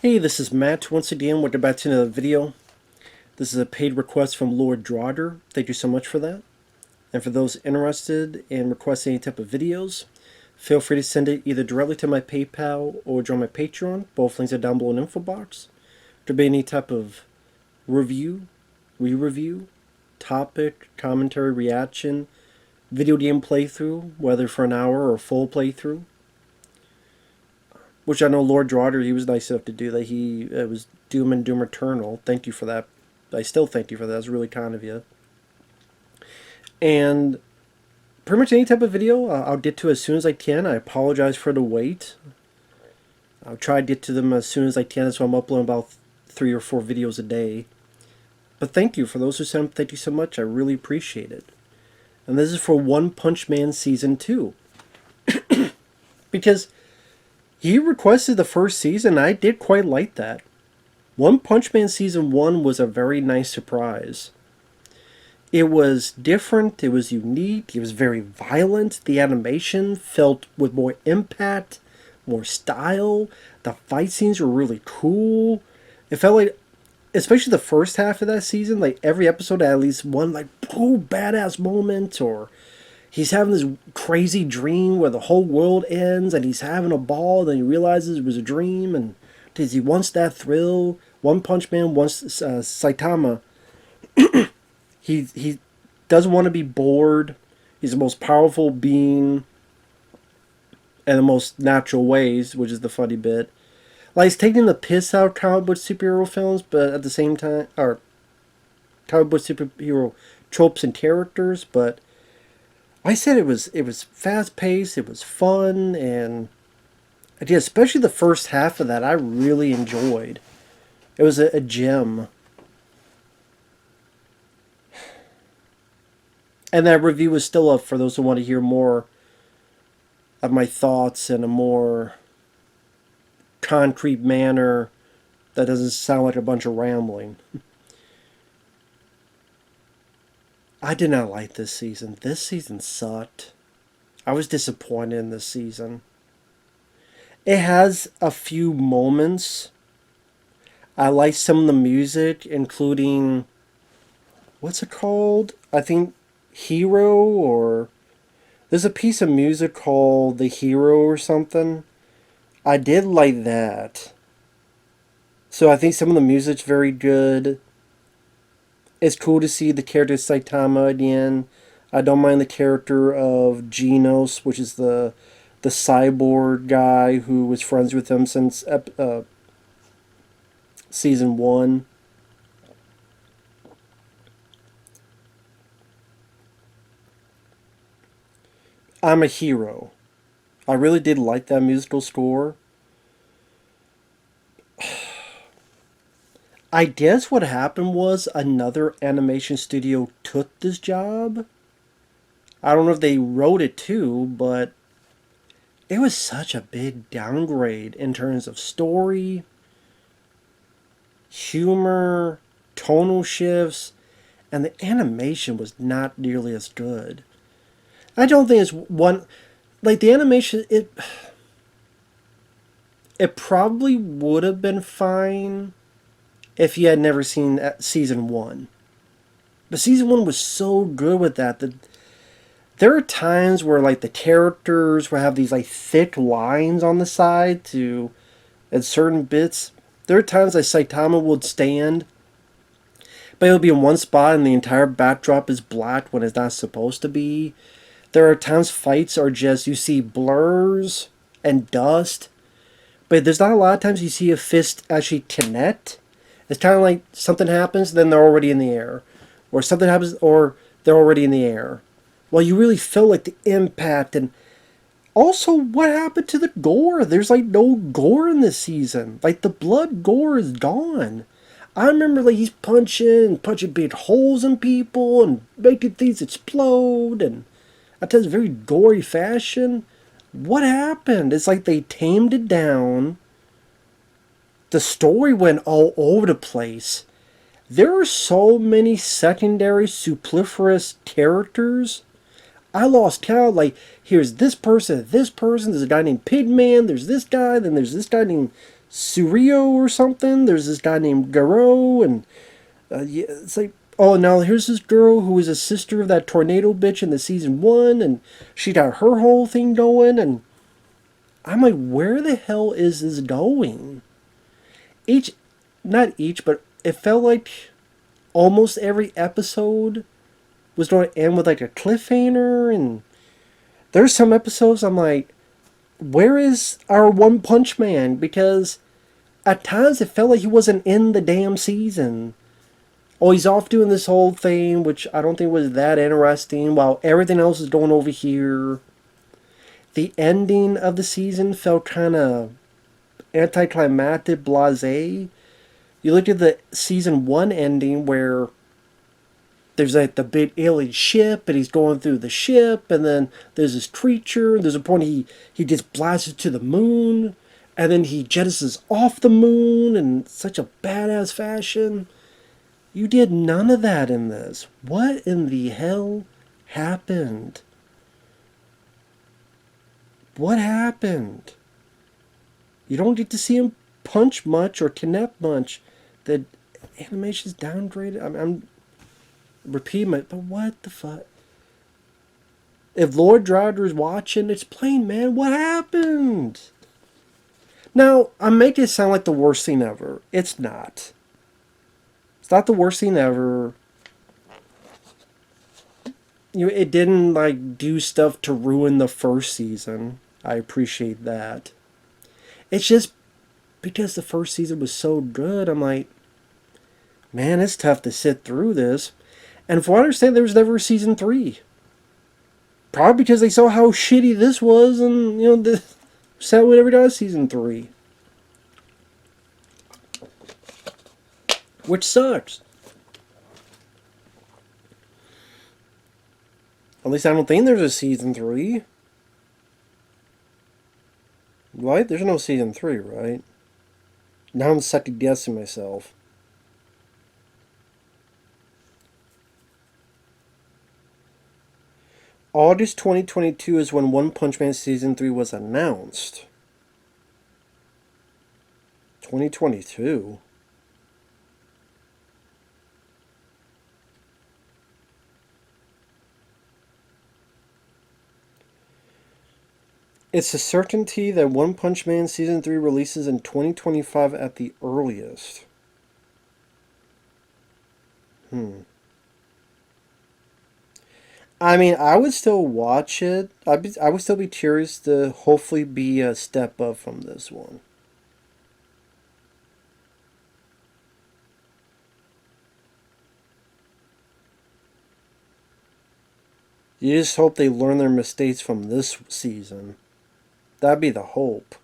Hey, this is Matt once again. Welcome back to another video. This is a paid request from Lord Draugr. Thank you so much for that. And for those interested in requesting any type of videos, feel free to send it either directly to my PayPal or join my Patreon. Both links are down below in the info box. There be any type of review, re-review, topic, commentary, reaction, video game playthrough, whether for an hour or a full playthrough. Which I know Lord Draugr, he was nice enough to do that. It was Doom and Doom Eternal. Thank you for that. I still thank you for that. That's really kind of you. And pretty much any type of video, I'll get to as soon as I can. I apologize for the wait. I'll try to get to them as soon as I can. So I'm uploading about 3 or 4 videos a day. But thank you for those who sent them. Thank you so much. I really appreciate it. And this is for One Punch Man Season 2. Because he requested the first season, and I did quite like that. One Punch Man Season 1 was a very nice surprise. It was different, it was unique, it was very violent, the animation felt with more impact, more style, the fight scenes were really cool. It felt like, especially the first half of that season, like every episode had at least one like cool badass moment, or he's having this crazy dream where the whole world ends and he's having a ball, then he realizes it was a dream, and because he wants that thrill. One Punch Man wants Saitama. He doesn't want to be bored. He's the most powerful being in the most natural ways, which is the funny bit. Like, he's taking the piss out of comic book superhero films, but at the same time, or comic book superhero tropes and characters, but I said it was fast paced, it was fun, and yeah, especially the first half of that I really enjoyed. It was a gem. And that review is still up for those who want to hear more of my thoughts in a more concrete manner that doesn't sound like a bunch of rambling. I did not like this season. This season sucked. I was disappointed in this season. It has a few moments. I like some of the music, including, what's it called? I think Hero, or there's a piece of music called The Hero or something. I did like that. So I think some of the music's very good. It's cool to see the character Saitama again. I don't mind the character of Genos, which is the cyborg guy who was friends with him since Season 1. I'm a Hero. I really did like that musical score. I guess what happened was another animation studio took this job. I don't know if they wrote it too, but it was such a big downgrade in terms of story, humor, tonal shifts, and the animation was not nearly as good. I don't think it's one, like the animation, it probably would have been fine if you had never seen Season 1. But Season 1 was so good with that there are times where like the characters will have these like thick lines on the side to at certain bits. There are times that Saitama would stand, but it'll be in one spot and the entire backdrop is black when it's not supposed to be. There are times fights are just, you see blurs and dust, but there's not a lot of times you see a fist actually connect. It's kind of like something happens, then they're already in the air. Or something happens, or they're already in the air. Well, you really feel like the impact. And also, what happened to the gore? There's like no gore in this season. Like, the blood gore is gone. I remember like he's punching big holes in people and making things explode. And at times very gory fashion. What happened? It's like they tamed it down. The story went all over the place. There are so many secondary superfluous characters. I lost count. Like, here's this person, there's a guy named Pigman, there's this guy, then there's this guy named Surio or something. There's this guy named Garou, and yeah, it's like, oh, now here's this girl who is a sister of that tornado bitch in the season one, and she got her whole thing going, and I'm like, where the hell is this going? Each, not each, but it felt like almost every episode was going to end with like a cliffhanger, and there's some episodes I'm like, where is our One Punch Man? Because at times it felt like he wasn't in the damn season. Oh, he's off doing this whole thing, which I don't think was that interesting, while everything else is going over here. The ending of the season felt kind of anticlimactic, blasé. You look at the season one ending where there's like the big alien ship and he's going through the ship, and then there's this creature. There's a point he gets blasted to the moon, and then he jettisons off the moon in such a badass fashion. You did none of that in this. What in the hell happened? What happened? You don't get to see him punch much or connect much. The animation's downgraded. I'm repeating it, but what the fuck? If Lord Draugr is watching, it's plain, man. What happened? Now, I'm making it sound like the worst thing ever. It's not. It's not the worst thing ever. It didn't like do stuff to ruin the first season. I appreciate that. It's just because the first season was so good, I'm like, man, it's tough to sit through this. And from what I understand, there was never a season 3. Probably because they saw how shitty this was, and said we never does season 3. Which sucks. At least I don't think there's a season 3. Right? There's no season 3, right? Now I'm second guessing myself. August 2022 is when One Punch Man Season 3 was announced. 2022? It's a certainty that One Punch Man Season 3 releases in 2025 at the earliest. I mean, I would still watch it. I would still be curious to hopefully be a step up from this one. You just hope they learn their mistakes from this season. That'd be the hope.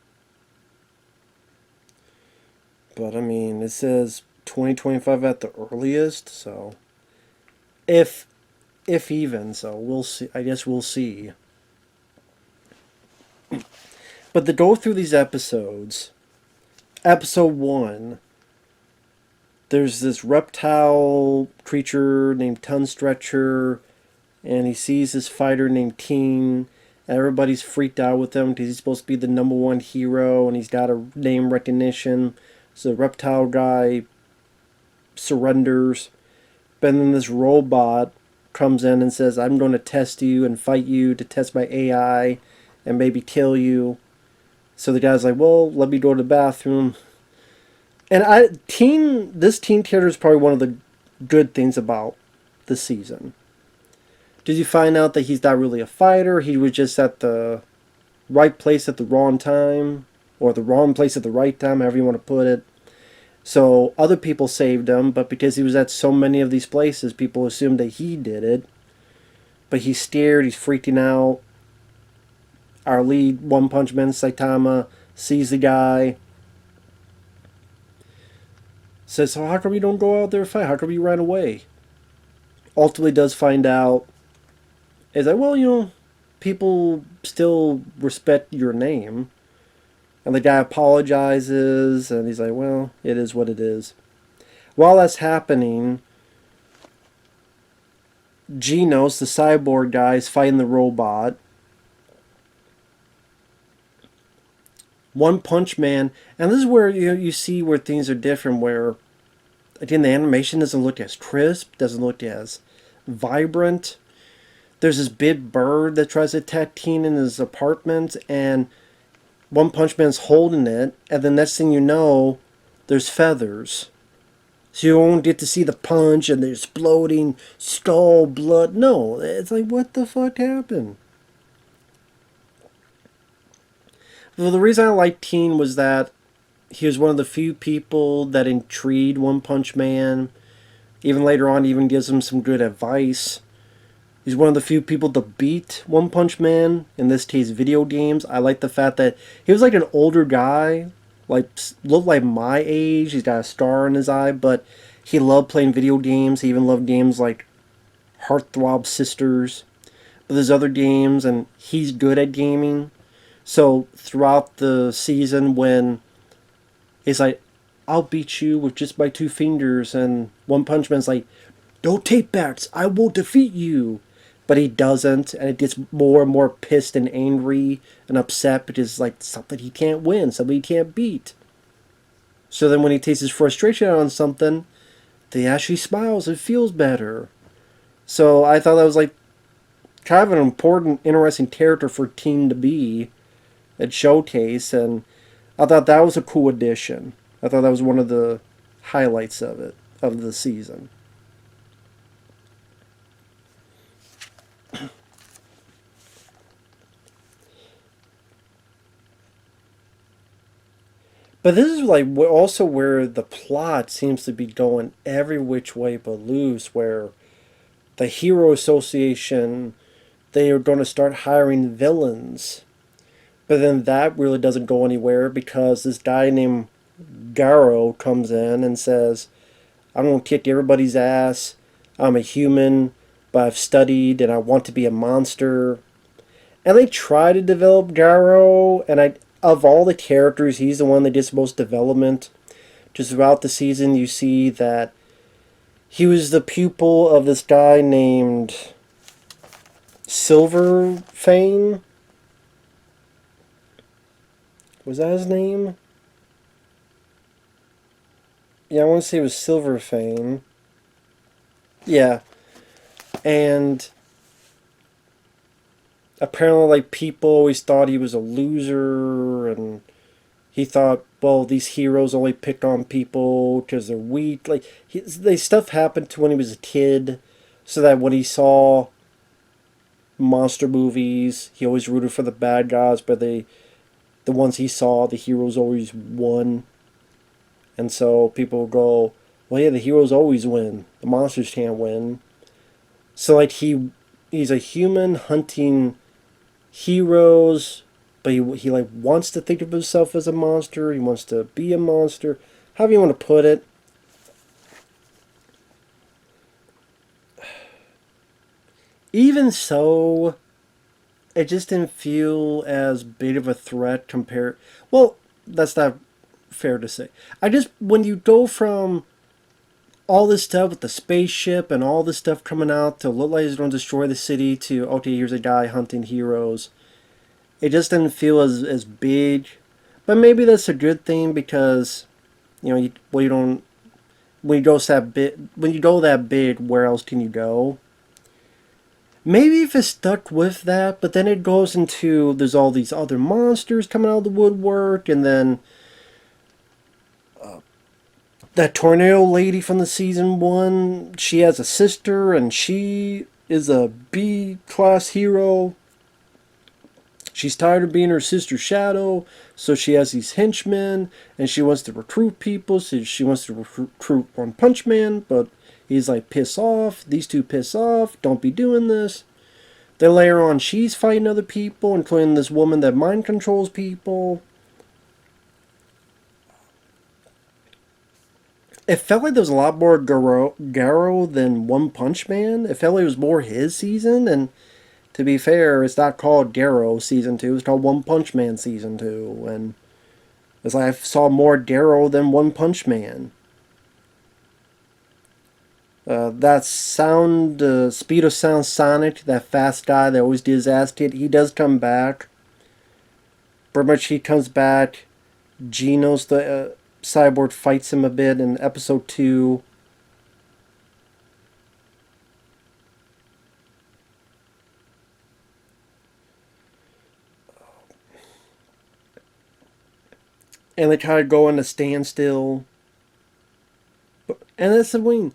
But I mean, it says 2025 at the earliest, so if even, so we'll see. I guess we'll see. But to go through these episodes, episode 1, there's this reptile creature named Tongue Stretcher, and he sees this fighter named King. Everybody's freaked out with him because he's supposed to be the number one hero, and he's got a name recognition. So the reptile guy surrenders. But then this robot comes in and says, I'm going to test you and fight you to test my AI and maybe kill you. So the guy's like, well, let me go to the bathroom. And this teen character is probably one of the good things about the season. Did you find out that he's not really a fighter? He was just at the right place at the wrong time, or the wrong place at the right time, however you want to put it. So other people saved him, but because he was at so many of these places, people assumed that he did it. But he's scared, he's freaking out. Our lead, One Punch Man, Saitama, sees the guy. Says, so how come you don't go out there and fight? How come you ran away? Ultimately does find out. Is like, well, people still respect your name. And the guy apologizes, and he's like, well, it is what it is. While that's happening, Genos, the cyborg guy, is fighting the robot. One Punch Man, and this is where you see where things are different. Where again the animation doesn't look as crisp, doesn't look as vibrant. There's this big bird that tries to attack Teen in his apartment, and One Punch Man's holding it, and the next thing you know, there's feathers. So you won't get to see the punch and the exploding skull blood. No, it's like, what the fuck happened? Well, the reason I liked Teen was that he was one of the few people that intrigued One Punch Man. Even later on, he even gives him some good advice. He's one of the few people to beat One Punch Man, in this case video games. I like the fact that he was like an older guy, like looked like my age. He's got a scar in his eye, but he loved playing video games. He even loved games like Heartthrob Sisters. But there's other games, and he's good at gaming. So throughout the season, when he's like, I'll beat you with just my two fingers, and One Punch Man's like, no tape backs, I will defeat you. But he doesn't, and it gets more and more pissed and angry and upset because like something he can't win, something he can't beat. So then when he takes his frustration out on something, he actually smiles and feels better. So I thought that was like kind of an important, interesting character for Teen to be at Showcase, and I thought that was a cool addition. I thought that was one of the highlights of it, of the season. But this is like also where the plot seems to be going every which way but loose, where the Hero Association, they are going to start hiring villains. But then that really doesn't go anywhere because this guy named Garou comes in and says, I'm going to kick everybody's ass. I'm a human, but I've studied and I want to be a monster. And they try to develop Garou, and of all the characters, he's the one that gets most development. Just throughout the season, you see that he was the pupil of this guy named Silverfane. Was that his name? Yeah, I want to say it was Silverfane. Yeah. And apparently, like, people always thought he was a loser, and he thought, well, these heroes only pick on people because they're weak. Like, stuff happened to when he was a kid, so that when he saw monster movies, he always rooted for the bad guys, but the ones he saw, the heroes always won. And so people go, well, yeah, the heroes always win. The monsters can't win. So, like, he's a human hunting heroes, but he like wants to think of himself as a monster. He wants to be a monster. However you want to put it. Even so, it just didn't feel as big of a threat compared. Well, that's not fair to say. When you go from all this stuff with the spaceship and all this stuff coming out to look like it's going to destroy the city to, okay, here's a guy hunting heroes, it just didn't feel as big. But maybe that's a good thing because, you don't, when you go that big, where else can you go? Maybe if it stuck with that, but then it goes into, there's all these other monsters coming out of the woodwork, and then that tornado lady from the season 1, she has a sister, and she is a B-class hero. She's tired of being her sister's shadow, so she has these henchmen, and she wants to recruit people, so she wants to recruit One Punch Man, but he's like, piss off, these two piss off, don't be doing this. Then later on, she's fighting other people, including this woman that mind controls people. It felt like there was a lot more Garou than One Punch Man. It felt like it was more his season, and to be fair, it's not called Garou Season 2, it's called One Punch Man Season 2, and it's like I saw more Garou than One Punch Man. That Speed of Sound Sonic, that fast guy that always did his ass kid, he does come back. Pretty much he comes back. Genos, the cyborg, fights him a bit in episode 2. And they kind of go in a standstill. And that's the wing.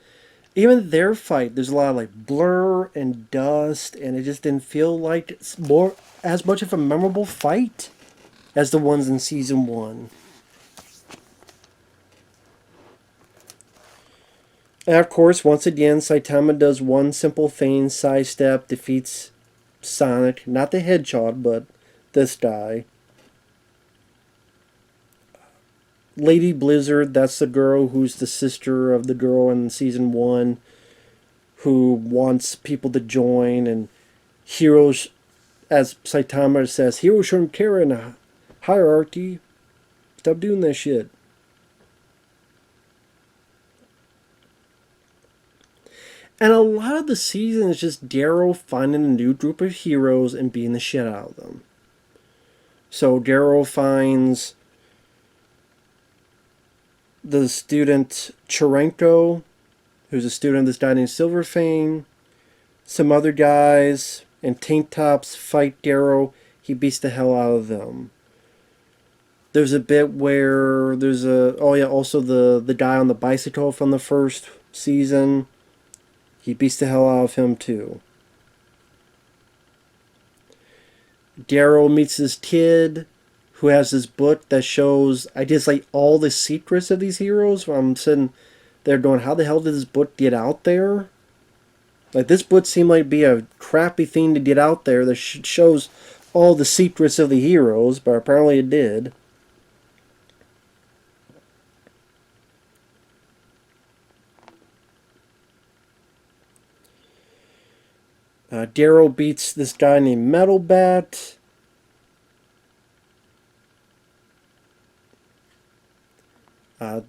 Even their fight, there's a lot of like blur and dust, and it just didn't feel like it's more as much of a memorable fight as the ones in season 1. And of course, once again, Saitama does one simple thing: sidestep, defeats Sonic, not the Hedgehog, but this guy. Lady Blizzard, that's the girl who's the sister of the girl in season 1 who wants people to join, and heroes, as Saitama says, heroes shouldn't care in a hierarchy. Stop doing that shit. And a lot of the season is just Garou finding a new group of heroes and beating the shit out of them. So Garou finds the student Cherenko, who's a student of this guy named Silverfang. Some other guys and tank tops fight Garou. He beats the hell out of them. There's a bit where there's a also the guy on the bicycle from the first season. He beats the hell out of him too. Garou meets this kid who has this book that shows, I guess, like all the secrets of these heroes. I'm sitting there going, how the hell did this book get out there? Like, this book seemed like be a crappy thing to get out there that shows all the secrets of the heroes, but apparently it did. Garou beats this guy named Metal Bat.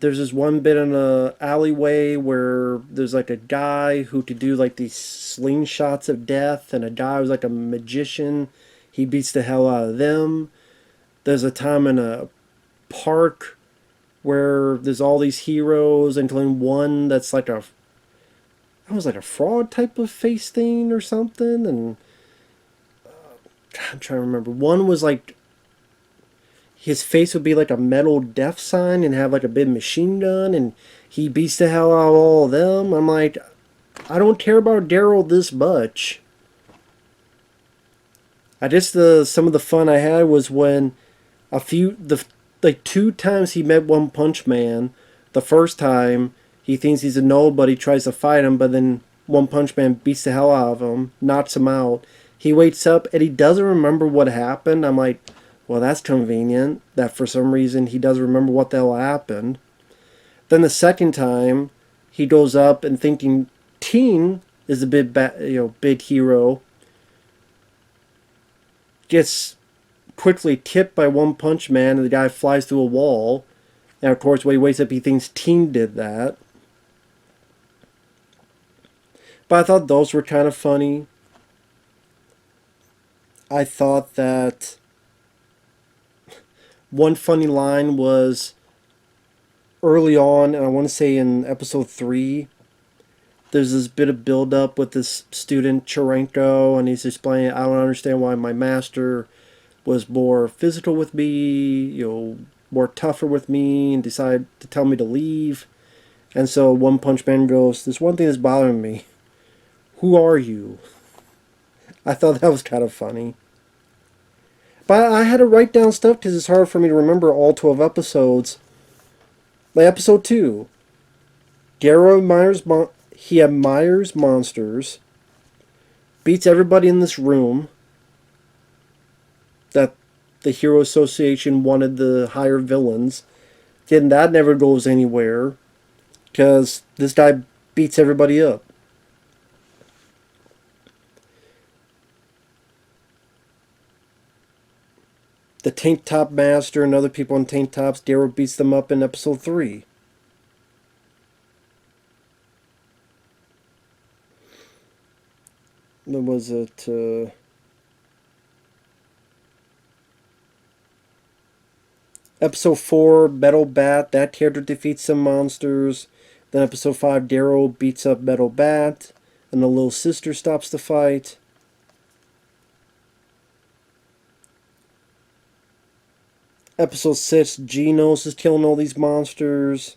There's this one bit in a alleyway where there's like a guy who could do like these slingshots of death, and a guy who's like a magician. He beats the hell out of them. There's a time in a park where there's all these heroes, including one that's like a fraud type of face thing or something, and I'm trying to remember. One was like his face would be like a metal death sign and have like a big machine gun, and he beats the hell out of all of them. I'm like, I don't care about Daryl this much. I guess some of the fun I had was when like 2 times he met One Punch Man. The first time he thinks he's a nobody, tries to fight him, but then One Punch Man beats the hell out of him, knocks him out. He wakes up and he doesn't remember what happened. I'm like, well, that's convenient that for some reason he doesn't remember what the hell happened. Then the second time, he goes up and thinking Teen is a big hero, gets quickly tipped by One Punch Man, and the guy flies through a wall. And of course, when he wakes up, he thinks Teen did that. But I thought those were kind of funny. I thought that one funny line was early on, and I want to say in episode 3, there's this bit of build up with this student Cherenko, and he's explaining, I don't understand why my master was more physical with me, more tougher with me, and decided to tell me to leave. And so One Punch Man goes, there's one thing that's bothering me. Who are you? I thought that was kind of funny. But I had to write down stuff because it's hard for me to remember all 12 episodes. Like episode 2, Garou admires monsters, beats everybody in this room that the Hero Association wanted to hire villains. Then that never goes anywhere because this guy beats everybody up. The Tank Top Master and other people in tank tops, Garou beats them up in episode 3. What was it? Episode 4, Metal Bat, that character defeats some monsters. Then episode 5, Garou beats up Metal Bat, and the little sister stops the fight. Episode 6, Genos is killing all these monsters.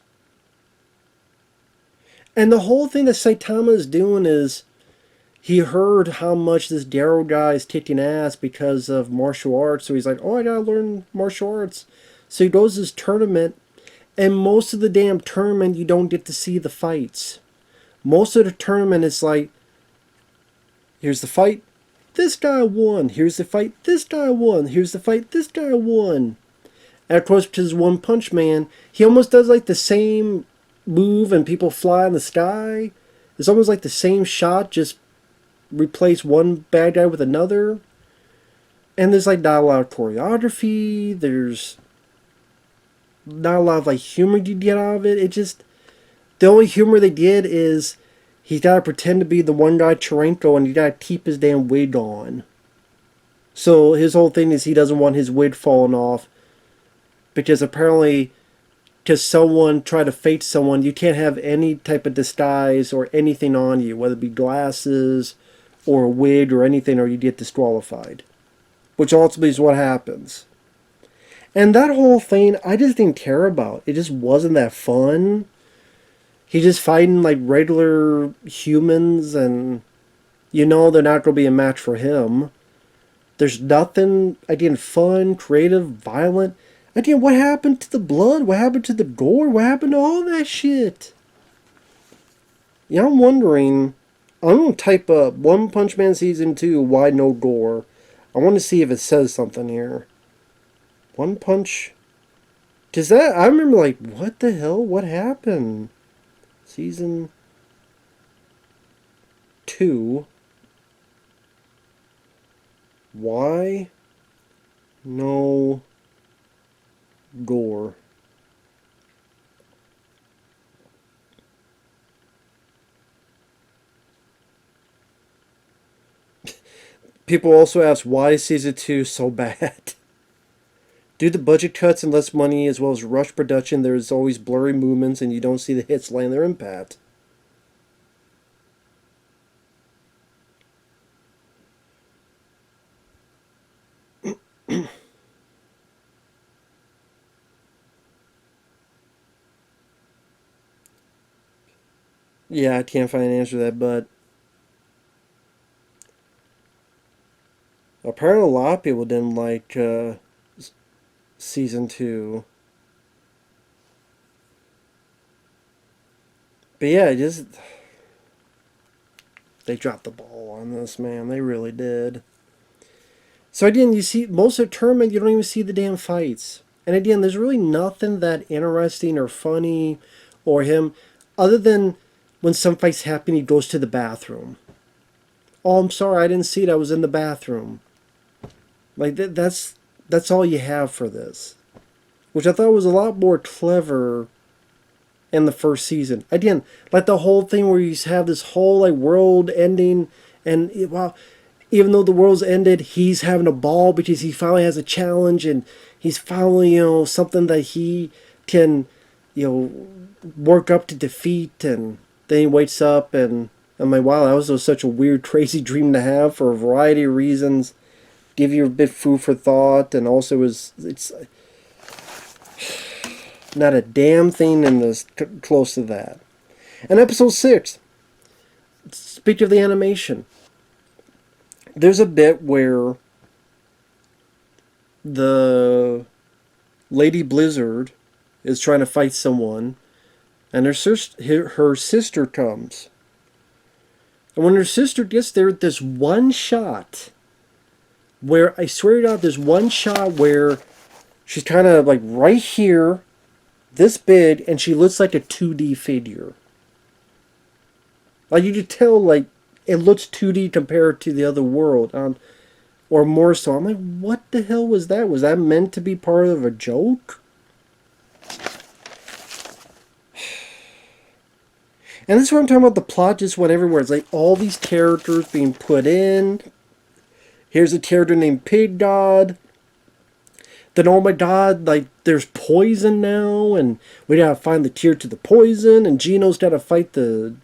And the whole thing that Saitama is doing is he heard how much this Garou guy is kicking ass because of martial arts. So he's like, oh, I gotta learn martial arts. So he goes to this tournament, and most of the damn tournament you don't get to see the fights. Most of the tournament is like, here's the fight, this guy won. Here's the fight, this guy won. Here's the fight, this guy won. And of course, because One Punch Man, he almost does like the same move and people fly in the sky. It's almost like the same shot, just replace one bad guy with another. And there's like not a lot of choreography. There's not a lot of like humor you get out of it. It just, the only humor they did is he's got to pretend to be the one guy Chirenko and he got to keep his damn wig on. So his whole thing is he doesn't want his wig falling off. Because apparently, because someone tried to fake someone, you can't have any type of disguise or anything on you, whether it be glasses or a wig or anything, or you get disqualified. Which ultimately is what happens. And that whole thing, I just didn't care about. It just wasn't that fun. He's just fighting like regular humans, and you know they're not going to be a match for him. There's nothing, again, fun, creative, violent. Again, what happened to the blood? What happened to the gore? What happened to all that shit? Yeah, I'm wondering. I'm going to type up One Punch Man Season 2, why no gore? I want to see if it says something here. One Punch. Does that, I remember like, what the hell? What happened? Season 2. Why no gore? People also ask, why is Season 2 so bad? Due to budget cuts and less money, as well as rush production, there's always blurry movements and you don't see the hits land their impact. Yeah, I can't find an answer to that, but apparently a lot of people didn't like Season 2. But yeah, just they dropped the ball on this, man. They really did. So again, you see most of the tournament, you don't even see the damn fights. And again, there's really nothing that interesting or funny or him, other than when some fights happen, he goes to the bathroom. Oh, I'm sorry, I didn't see it. I was in the bathroom. Like that's all you have for this, which I thought was a lot more clever in the first season. Again, like the whole thing where you have this whole like world ending, and wow, even though the world's ended, he's having a ball because he finally has a challenge and he's finally something that he can work up to defeat, and then he wakes up and I'm like, wow, that was such a weird, crazy dream to have for a variety of reasons. Give you a bit food for thought, and also it's not a damn thing in this close to that. And episode 6, speak of the animation. There's a bit where the Lady Blizzard is trying to fight someone, and her sister comes. And when her sister gets there, there's one shot where, I swear to God, there's one shot where she's kind of like right here, this big, and she looks like a 2D figure. Like you could tell, like, it looks 2D compared to the other world, or more so. I'm like, what the hell was that? Was that meant to be part of a joke? And this is what I'm talking about. The plot just went everywhere. It's like all these characters being put in. Here's a character named Pig God. then oh my god, like there's poison now, and we gotta find the cure to the poison, and Gino's gotta fight the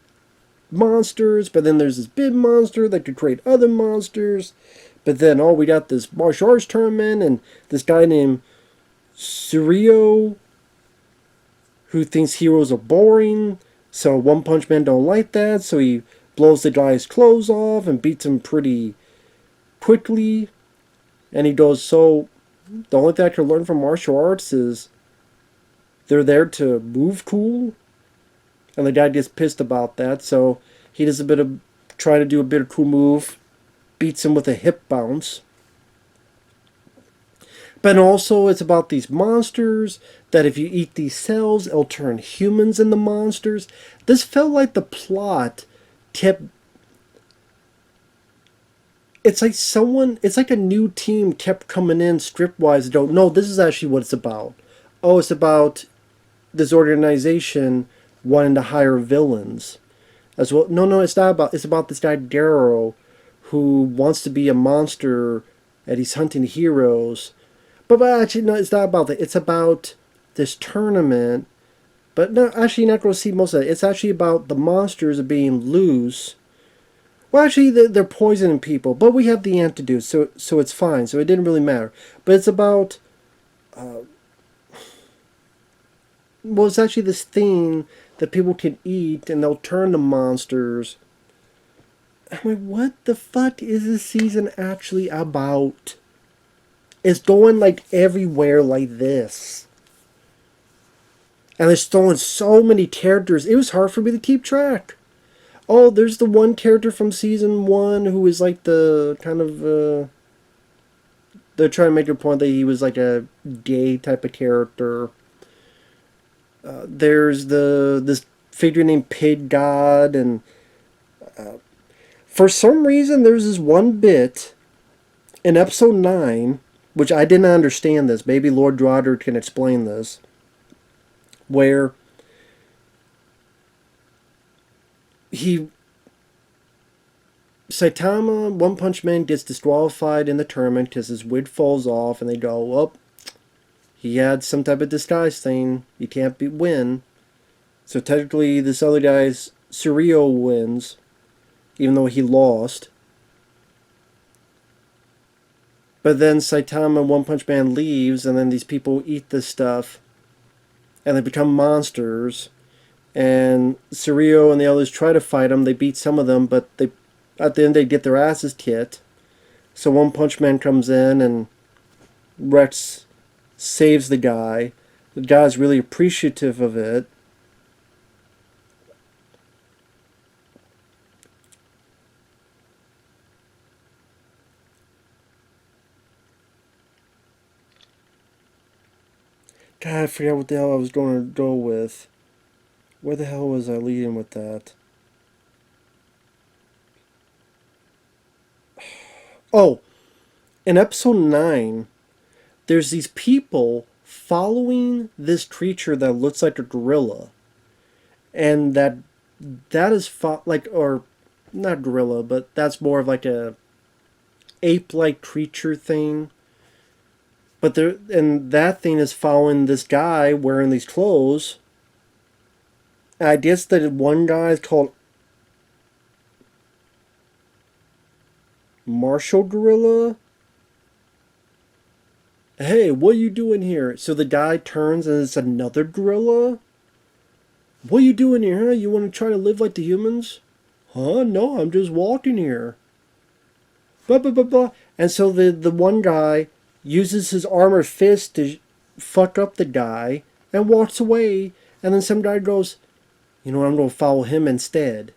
monsters, but then there's this big monster that could create other monsters. But then, oh, we got this martial arts tournament, and this guy named Surio who thinks heroes are boring. So One Punch Man don't like that, so he blows the guy's clothes off and beats him pretty quickly. And he goes, so the only thing I can learn from martial arts is they're there to move cool. And the guy gets pissed about that, so he does try to do a bit of cool move, beats him with a hip bounce. But also it's about these monsters, that if you eat these cells, it'll turn humans into monsters. This felt like the plot kept... It's like a new team kept coming in script-wise and don't know, this is actually what it's about. Oh, it's about this organization wanting to hire villains as well. No, it's not about. It's about this guy Garou, who wants to be a monster, and he's hunting heroes. But actually, no, it's not about that. It's about this tournament. But no, actually, you're not going to see most of it. It's actually about the monsters being loose. Well, actually, they're poisoning people, but we have the antidote, so it's fine. So it didn't really matter. But it's about. Well, it's actually this thing that people can eat and they'll turn to monsters. I'm like, what the fuck is this season actually about? It's going like everywhere like this. And they're throwing so many characters. It was hard for me to keep track. Oh, there's the one character from season 1 who is like the kind of... they're trying to make a point that he was like a gay type of character. There's this figure named Pig God, and for some reason there's this one bit in episode 9, which I didn't understand this. Maybe Lord Draugr can explain this, where Saitama, One Punch Man, gets disqualified in the tournament because his wig falls off, and they go, well, he had some type of disguise thing. You can't win. So technically, this other guy's Surio wins, even though he lost. But then Saitama and One Punch Man leaves, and then these people eat this stuff, and they become monsters. And Surio and the others try to fight them. They beat some of them, but at the end they get their asses kicked. So One Punch Man comes in, and Rex saves the guy. The guy's really appreciative of it. God, I forgot what the hell I was going to go with. Where the hell was I leading with that? Oh, in episode 9, there's these people following this creature that looks like a gorilla. And that is or not gorilla, but that's more of like a ape-like creature thing. But that thing is following this guy wearing these clothes. And I guess that one guy is called Martial Gorilla. Hey, what are you doing here? So the guy turns and it's another gorilla? What are you doing here, huh? You want to try to live like the humans? Huh? No, I'm just walking here. Blah, blah, blah, blah. And so the one guy uses his armored fist to fuck up the guy and walks away. And then some guy goes, you know what, I'm going to follow him instead.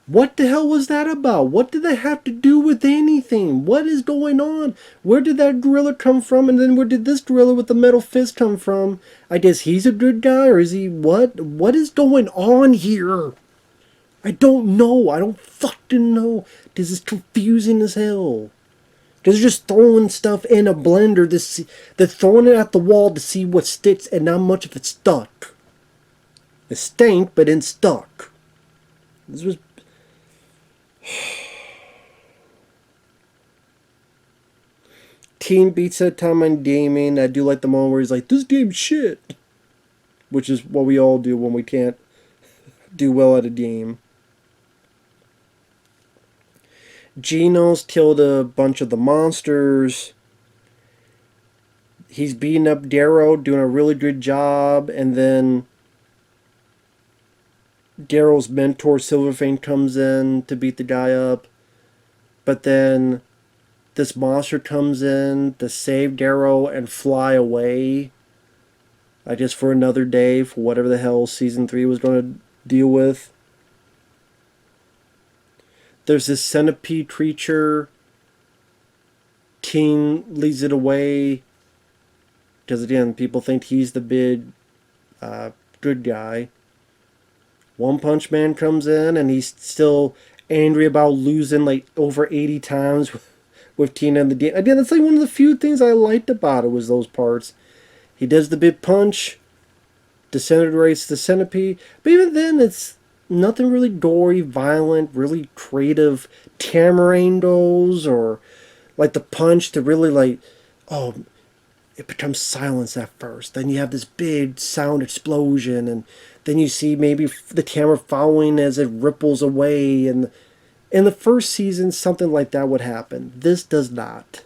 What the hell was that about? What did that have to do with anything? What is going on? Where did that gorilla come from? And then where did this gorilla with the metal fist come from? I guess he's a good guy, or is he what? What is going on here? I don't know. I don't fucking know. This is confusing as hell. They're just throwing stuff in a blender to see. They're throwing it at the wall to see what sticks, and not much of it stuck. It stank, but it stuck. This was... Teen beats that time on gaming. I do like the moment where he's like, "This game's shit," which is what we all do when we can't do well at a game. Geno's killed a bunch of the monsters. He's beating up Garou, doing a really good job, and then Garou's mentor Silverfang comes in to beat the guy up. But then this monster comes in to save Garou and fly away. I guess for another day, for whatever the hell season 3 was going to deal with. There's this centipede creature. King leads it away. Because again, people think he's the big good guy. One Punch Man comes in and he's still angry about losing like over 80 times with Tina in the game. Again, that's like one of the few things I liked about it was those parts. He does the big punch, disintegrates the centipede, but even then it's nothing really gory, violent, really creative camera angles or like the punch to really like, oh, it becomes silence at first. Then you have this big sound explosion and then you see maybe the camera following as it ripples away. And in the first season, something like that would happen. This does not.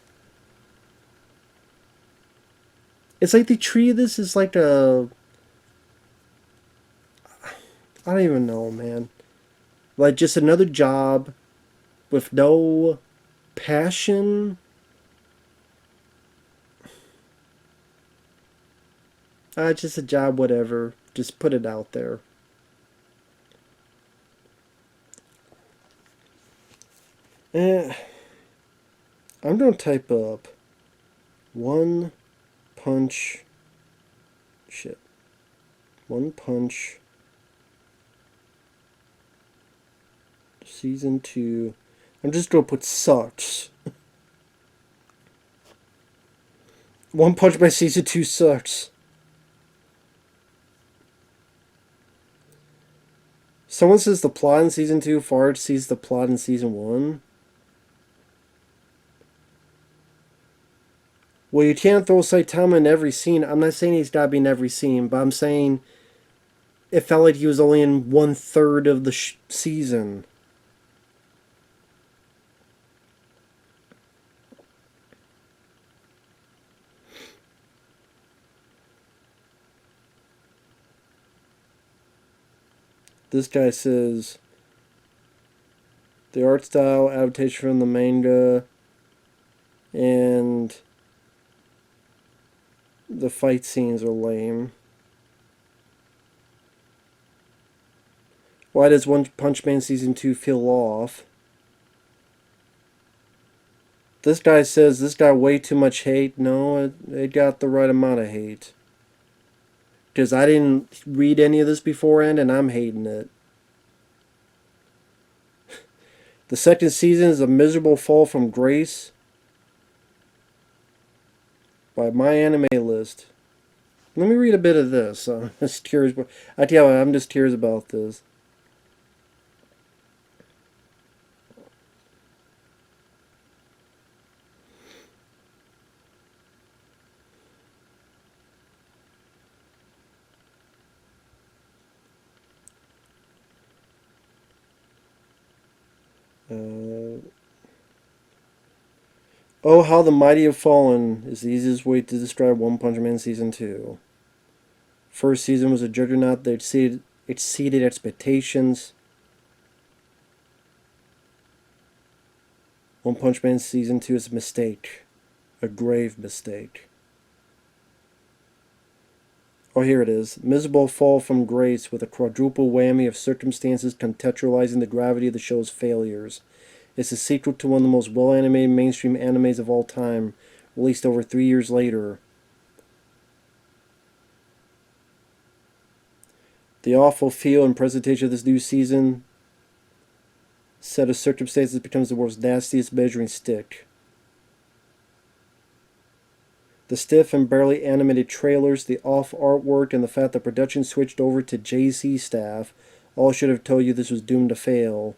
It's like they treat this as like a... I don't even know, man. Like just another job with no passion. Just a job, whatever. Just put it out there. I'm going to type up One Punch... Shit. One Punch... Season 2. I'm just going to put sucks. One Punch Man Season 2 sucks. Someone says the plot in Season 2 far exceeds the plot in Season 1. Well, you can't throw Saitama in every scene. I'm not saying he's got to be in every scene, but I'm saying it felt like he was only in 1/3 of the season. This guy says the art style adaptation from the manga and the fight scenes are lame. Why does One Punch Man Season 2 feel off? This guy says this got way too much hate. No, it got the right amount of hate. Because I didn't read any of this beforehand and I'm hating it. The second season is a miserable fall from grace by my anime list. Let me read a bit of this. I'm just curious. I tell you, I'm just curious about this. Oh, How the Mighty Have Fallen is the easiest way to describe One Punch Man Season 2. First season was a juggernaut that exceeded expectations. One Punch Man Season 2 is a mistake. A grave mistake. Oh, here it is. Miserable fall from grace with a quadruple whammy of circumstances contextualizing the gravity of the show's failures. It's a sequel to one of the most well-animated mainstream animes of all time, released over 3 years later. The awful feel and presentation of this new season set of circumstances becomes the world's nastiest measuring stick. The stiff and barely animated trailers, the off artwork, and the fact that production switched over to JC staff all should have told you this was doomed to fail.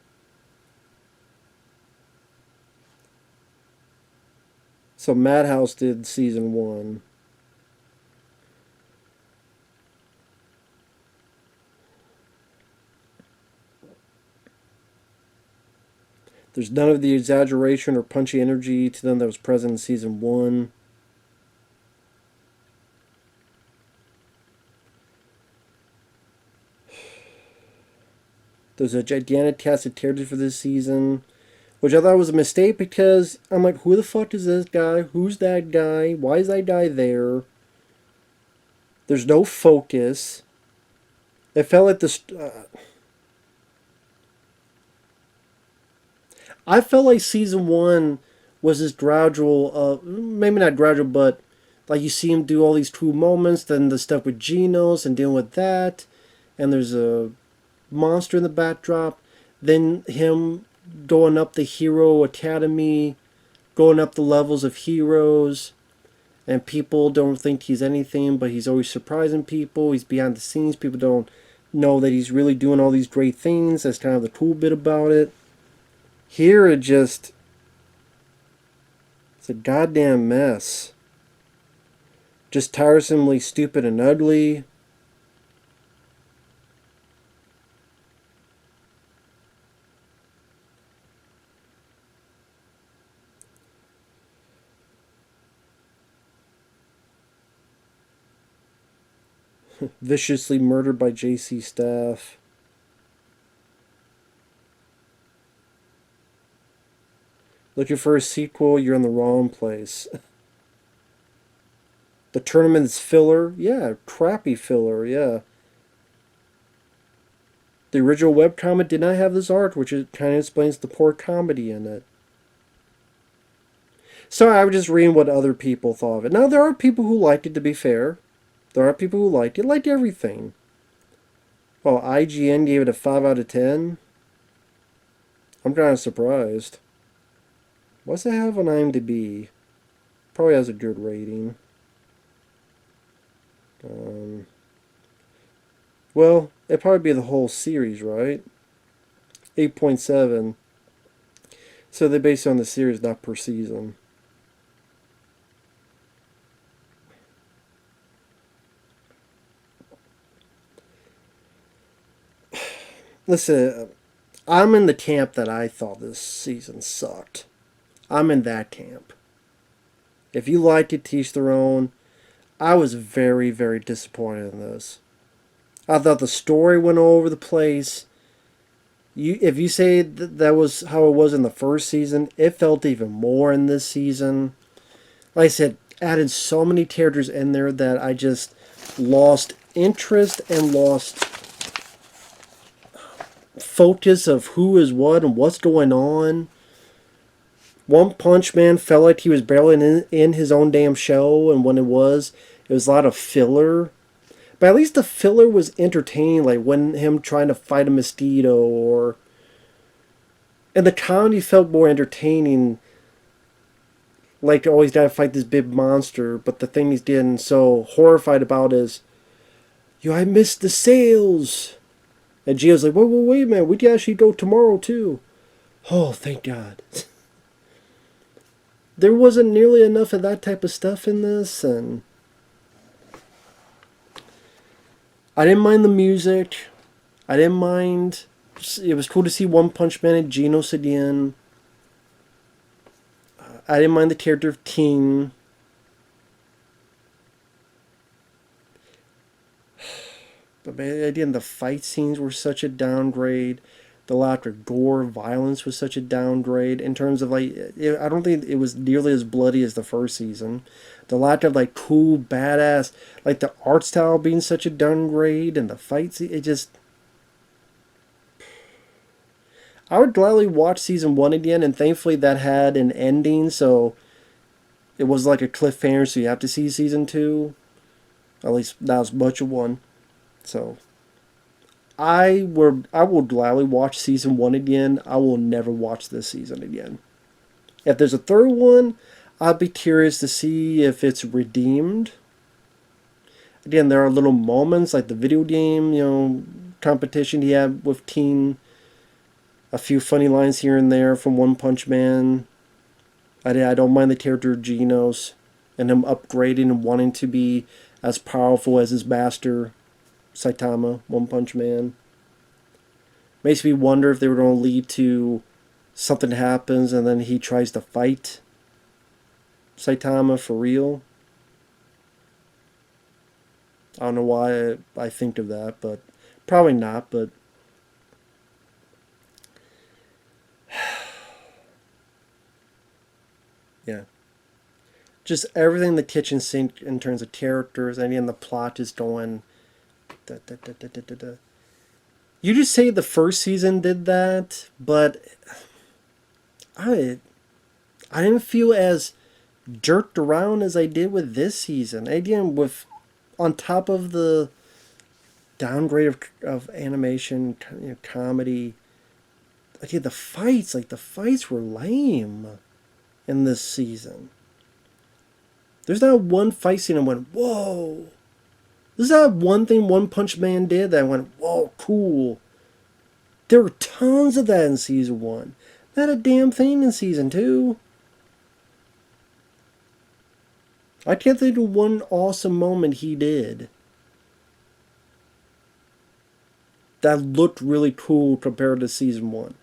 So Madhouse did season 1. There's none of the exaggeration or punchy energy to them that was present in season 1. There's a gigantic cast of characters for this season, which I thought was a mistake because I'm like, who the fuck is this guy? Who's that guy? Why is that guy there? There's no focus. It felt like this. I felt like season 1 was this gradual, maybe not gradual, but like you see him do all these cool moments, then the stuff with Genos and dealing with that, and there's a monster in the backdrop, then him going up the hero academy, going up the levels of heroes, and people don't think he's anything, but he's always surprising people. He's behind the scenes. People don't know that he's really doing all these great things. That's kind of the cool bit about it. Here it just, it's a goddamn mess. Just tiresomely stupid and ugly. Viciously murdered by JC staff. Looking for a sequel, you're in the wrong place. The tournament's filler? Yeah, crappy filler, yeah. The original webcomic did not have this art, which kind of explains the poor comedy in it. So I was just reading what other people thought of it. Now, there are people who liked it, to be fair. There are people who liked it. Liked everything. Well, IGN gave it a 5 out of 10. I'm kind of surprised. What's it have on IMDb? Probably has a good rating. Well, it'd probably be the whole series, right? 8.7. So they base it on the series, not per season. Listen, I'm in the camp that I thought this season sucked. I'm in that camp. If you liked it, teach their own. I was very, very disappointed in this. I thought the story went all over the place. If you say that was how it was in the first season, it felt even more in this season. Like I said, added so many characters in there that I just lost interest and lost focus of who is what and what's going on. One Punch Man felt like he was barely in his own damn show, and when it was a lot of filler. But at least the filler was entertaining, like when him trying to fight a mosquito, or... And the comedy felt more entertaining, like always gotta fight this big monster, but the thing he's getting so horrified about is, yo, I missed the sales! And Gio's like, wait a minute, we can actually go tomorrow too. Oh, thank God. There wasn't nearly enough of that type of stuff in this, and I didn't mind the music. I didn't mind. It was cool to see One Punch Man and Genos again. I didn't mind the character of King. But man, again, the fight scenes were such a downgrade. The lack of gore, violence was such a downgrade in terms of like, I don't think it was nearly as bloody as the first season. The lack of like cool, badass, like the art style being such a downgrade, and the fights, it just. I would gladly watch season 1 again, and thankfully that had an ending, so it was like a cliffhanger, so you have to see season 2. At least not as much of one. So I will gladly watch season 1 again. I will never watch this season again. If there's a third one, I'd be curious to see if it's redeemed. Again, there are little moments like the video game, competition he had with Teen. A few funny lines here and there from One Punch Man. I don't mind the character of Genos and him upgrading and wanting to be as powerful as his master, Saitama, One Punch Man. Makes me wonder if they were going to lead to something happens and then he tries to fight Saitama for real. I don't know why I think of that, but probably not. But yeah, just everything in the kitchen sink in terms of characters, and again the plot is going. Da, da, da, da, da, da, da. You just say the first season did that, but I I didn't feel as jerked around as I did with this season. Again, with on top of the downgrade of animation, comedy. Okay, the fights were lame in this season. There's not one fight scene I went, whoa. There's not one thing One Punch Man did that I went, whoa, cool. There were tons of that in season 1. Not a damn thing in season 2. I can't think of one awesome moment he did that looked really cool compared to season 1.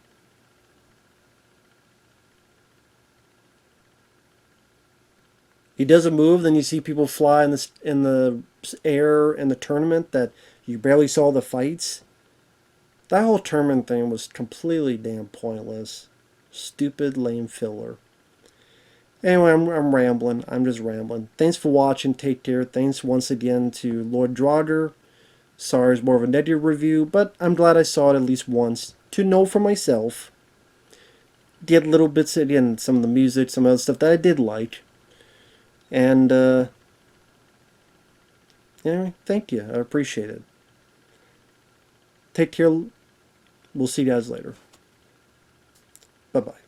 He does a move, then you see people fly in the air in the tournament that you barely saw the fights. That whole tournament thing was completely damn pointless. Stupid, lame filler. Anyway, I'm rambling. I'm just rambling. Thanks for watching. Take care. Thanks once again to Lord Draugr. Sorry it's more of a negative review, but I'm glad I saw it at least once to know for myself. Get little bits, again, some of the music, some other stuff that I did like. And, anyway, thank you. I appreciate it. Take care. We'll see you guys later. Bye-bye.